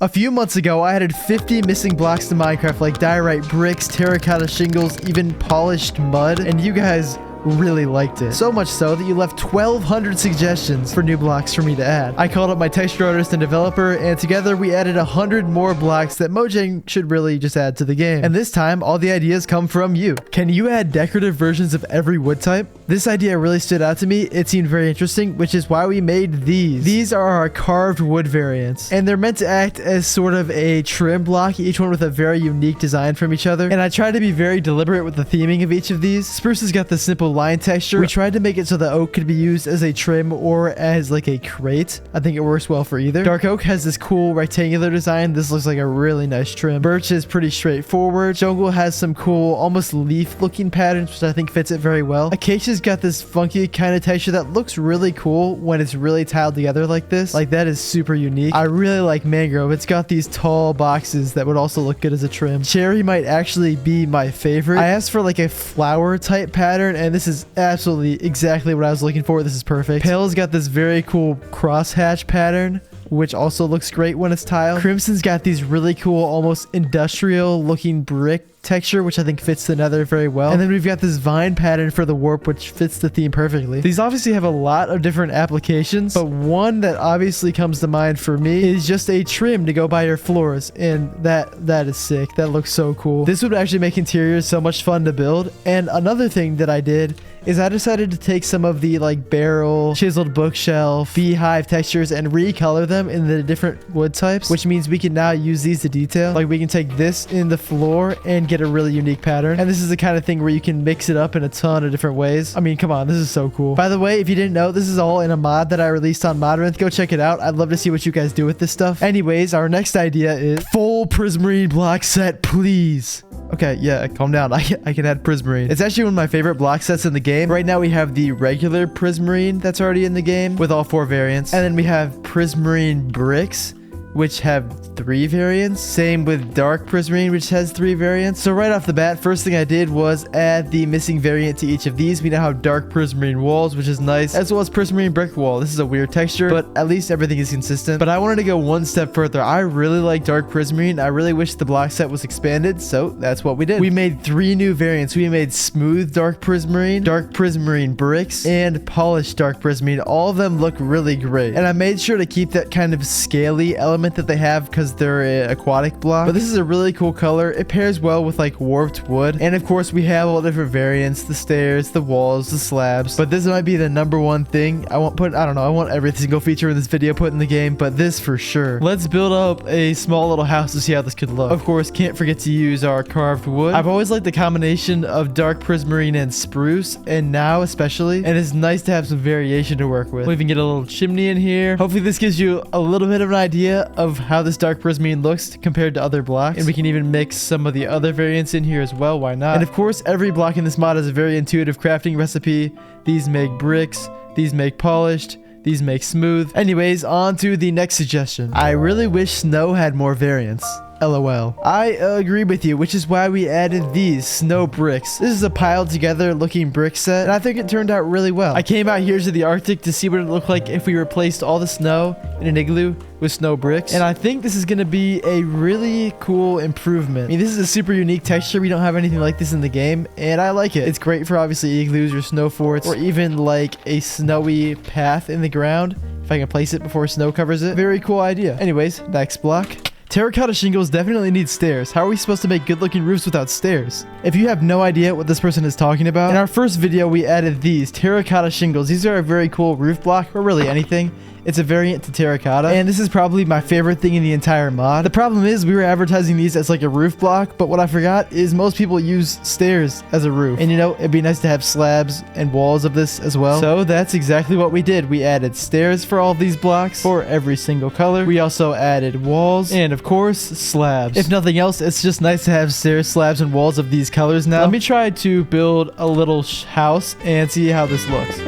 A few months ago, I added 50 missing blocks to Minecraft, like diorite bricks, terracotta shingles, even polished mud, and you guys really liked it. So much so that you left 1,200 suggestions for new blocks for me to add. I called up my texture artist and developer, and together we added 100 more blocks that Mojang should really just add to the game. And this time, all the ideas come from you. Can you add decorative versions of every wood type? This idea really stood out to me. It seemed very interesting, which is why we made these. These are our carved wood variants, and they're meant to act as sort of a trim block, each one with a very unique design from each other. And I tried to be very deliberate with the theming of each of these. Spruce has got the simple line texture. We tried to make it so the oak could be used as a trim or as like a crate. I think it works well for either. Dark oak has this cool rectangular design. This looks like a really nice trim. Birch is pretty straightforward. Jungle has some cool almost leaf looking patterns, which I think fits it very well. Acacia's got this funky kind of texture that looks really cool when it's really tiled together like this. Like that is super unique. I really like mangrove. It's got these tall boxes that would also look good as a trim. Cherry might actually be my favorite. I asked for like a flower type pattern, and this is absolutely exactly what I was looking for. This is perfect. Pale's got this very cool crosshatch pattern, which also looks great when it's tiled. Crimson's got these really cool, almost industrial looking brick texture, which I think fits the nether very well. And then we've got this vine pattern for the warp, which fits the theme perfectly. These obviously have a lot of different applications, but one that obviously comes to mind for me is just a trim to go by your floors, and that is sick. That looks so cool. This would actually make interiors so much fun to build. And another thing that I did is I decided to take some of the like barrel, chiseled bookshelf, beehive textures and recolor them in the different wood types, which means we can now use these to detail. Like we can take this in the floor and get a really unique pattern. And this is the kind of thing where you can mix it up in a ton of different ways. I mean, come on, this is so cool. By the way, if you didn't know, this is all in a mod that I released on Modrinth. Go check it out. I'd love to see what you guys do with this stuff. Anyways, our next idea is full prismarine block set, please. Okay, yeah, calm down. I can add prismarine. It's actually one of my favorite block sets in the game. Right now we have the regular prismarine that's already in the game with all 4 variants. And then we have prismarine bricks, which have 3 variants. Same with dark prismarine, which has 3 variants. So right off the bat, first thing I did was add the missing variant to each of these. We now have dark prismarine walls, which is nice, as well as prismarine brick wall. This is a weird texture, but at least everything is consistent. But I wanted to go one step further. I really like dark prismarine. I really wish the block set was expanded, so that's what we did. We made 3 new variants. We made smooth dark prismarine bricks, and polished dark prismarine. All of them look really great. And I made sure to keep that kind of scaly element that they have because they're an aquatic block. But this is a really cool color. It pairs well with like warped wood. And of course we have all different variants, the stairs, the walls, the slabs. But this might be the #1 thing I don't know, I want every single feature in this video put in the game, but this for sure. Let's build up a small little house to see how this could look. Of course, can't forget to use our carved wood. I've always liked the combination of dark prismarine and spruce, and now especially, and it's nice to have some variation to work with. We even get a little chimney in here. Hopefully this gives you a little bit of an idea of how this dark prismarine looks compared to other blocks. And we can even mix some of the other variants in here as well. Why not? And of course, every block in this mod has a very intuitive crafting recipe. These make bricks. These make polished. These make smooth. Anyways, on to the next suggestion. I really wish snow had more variants. LOL. I agree with you, which is why we added these snow bricks. This is a piled together looking brick set, and I think it turned out really well. I came out here to the Arctic to see what it looked like if we replaced all the snow in an igloo with snow bricks, and I think this is going to be a really cool improvement. I mean, this is a super unique texture. We don't have anything like this in the game, and I like it. It's great for obviously igloos or snow forts, or even like a snowy path in the ground if I can place it before snow covers it. Very cool idea. Anyways, next block. Terracotta shingles definitely need stairs. How are we supposed to make good looking roofs without stairs? If you have no idea what this person is talking about, in our first video we added these terracotta shingles. These are a very cool roof block, or really anything. It's a variant to terracotta, and this is probably my favorite thing in the entire mod. The problem is we were advertising these as like a roof block, but what I forgot is most people use stairs as a roof. And you know, it'd be nice to have slabs and walls of this as well. So that's exactly what we did. We added stairs for all of these blocks for every single color. We also added walls and of course slabs. If nothing else, it's just nice to have stairs, slabs, and walls of these colors now. Let me try to build a little house and see how this looks.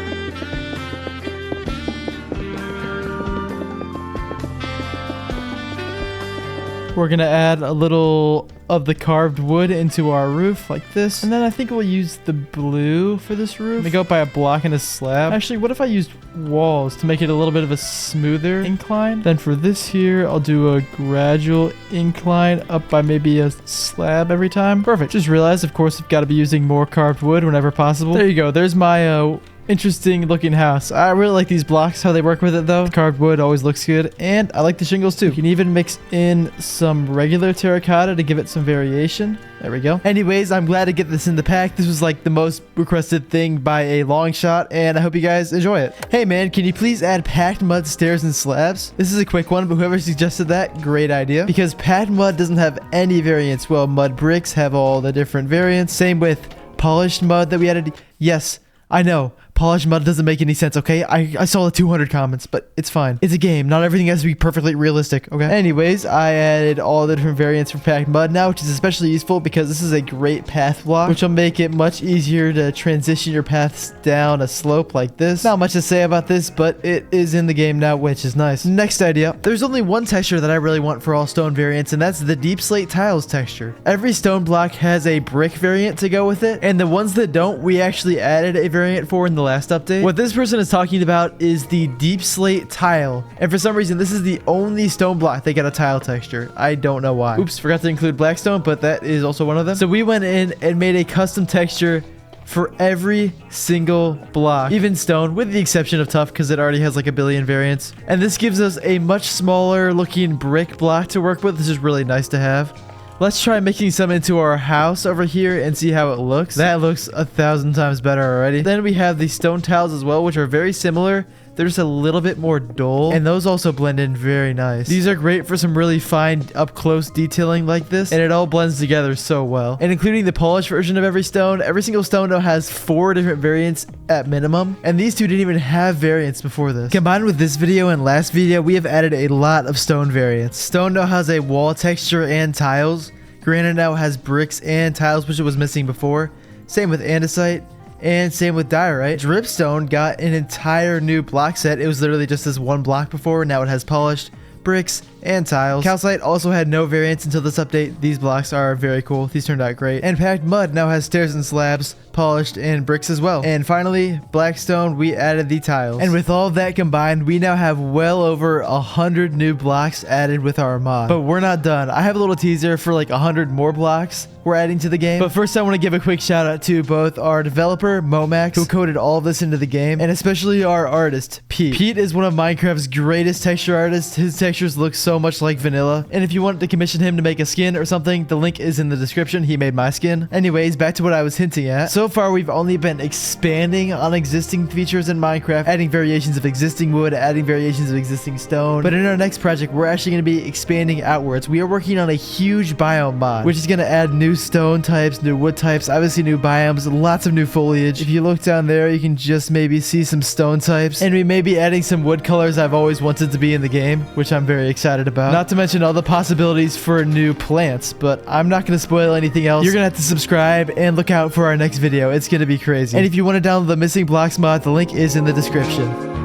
We're gonna add a little of the carved wood into our roof like this. And then I think we'll use the blue for this roof. We go up by a block and a slab. Actually, what if I used walls to make it a little bit of a smoother incline? Then for this here, I'll do a gradual incline up by maybe a slab every time. Perfect. Just realized, of course, I've got to be using more carved wood whenever possible. There you go. There's my interesting looking house. I really like these blocks, how they work with it though. Carved wood always looks good, and I like the shingles too. You can even mix in some regular terracotta to give it some variation. There we go. Anyways, I'm glad to get this in the pack. This was like the most requested thing by a long shot, and I hope you guys enjoy it. Hey man, can you please add packed mud stairs and slabs? This is a quick one, but whoever suggested that, great idea. Because packed mud doesn't have any variants, while mud bricks have all the different variants. Same with polished mud that we added. Yes, I know. Polished mud doesn't make any sense, okay? I saw the 200 comments, but it's fine. It's a game. Not everything has to be perfectly realistic, okay? Anyways, I added all the different variants for packed mud now, which is especially useful because this is a great path block, which will make it much easier to transition your paths down a slope like this. Not much to say about this, but it is in the game now, which is nice. Next idea. There's only one texture that I really want for all stone variants, and that's the deep slate tiles texture. Every stone block has a brick variant to go with it, and the ones that don't, we actually added a variant for in the last update. What this person is talking about is the deep slate tile, and for some reason this is the only stone block that got a tile texture. I don't know why. Oops, forgot to include blackstone, but that is also one of them. So we went in and made a custom texture for every single block, even stone, with the exception of tough because it already has like a billion variants. And this gives us a much smaller looking brick block to work with. This is really nice to have. Let's try making some into our house over here and see how it looks. That looks 1,000 times better already. Then we have the stone tiles as well, which are very similar. They're just a little bit more dull, and those also blend in very nice. These are great for some really fine up-close detailing like this, and it all blends together so well. And including the polished version of every single stone now has 4 different variants at minimum, and these two didn't even have variants before this. Combined with this video and last video, we have added a lot of stone variants. Stone now has a wall texture and tiles. Granite now has bricks and tiles, which it was missing before. Same with andesite. And same with diorite. Dripstone got an entire new block set. It was literally just this one block before. Now it has polished bricks and tiles. Calcite also had no variants until this update. These blocks are very cool. These turned out great. And packed mud now has stairs and slabs, polished, and bricks as well. And finally, blackstone, we added the tiles. And with all of that combined, we now have well over 100 new blocks added with our mod. But we're not done. I have a little teaser for like 100 more blocks we're adding to the game. But first, I want to give a quick shout out to both our developer, Momax, who coded all of this into the game, and especially our artist, Pete. Pete is one of Minecraft's greatest texture artists. His textures look so much like vanilla. And if you want to commission him to make a skin or something, the link is in the description. He made my skin. Anyways, back to what I was hinting at. So far, we've only been expanding on existing features in Minecraft, adding variations of existing wood, adding variations of existing stone. But in our next project, we're actually going to be expanding outwards. We are working on a huge biome mod, which is going to add new stone types, new wood types, obviously new biomes, lots of new foliage. If you look down there, you can just maybe see some stone types, and we may be adding some wood colors I've always wanted to be in the game, which I'm very excited about. Not to mention all the possibilities for new plants, but I'm not going to spoil anything else. You're going to have to subscribe and look out for our next video. It's going to be crazy. And if you want to download the Missing Blocks mod, the link is in the description.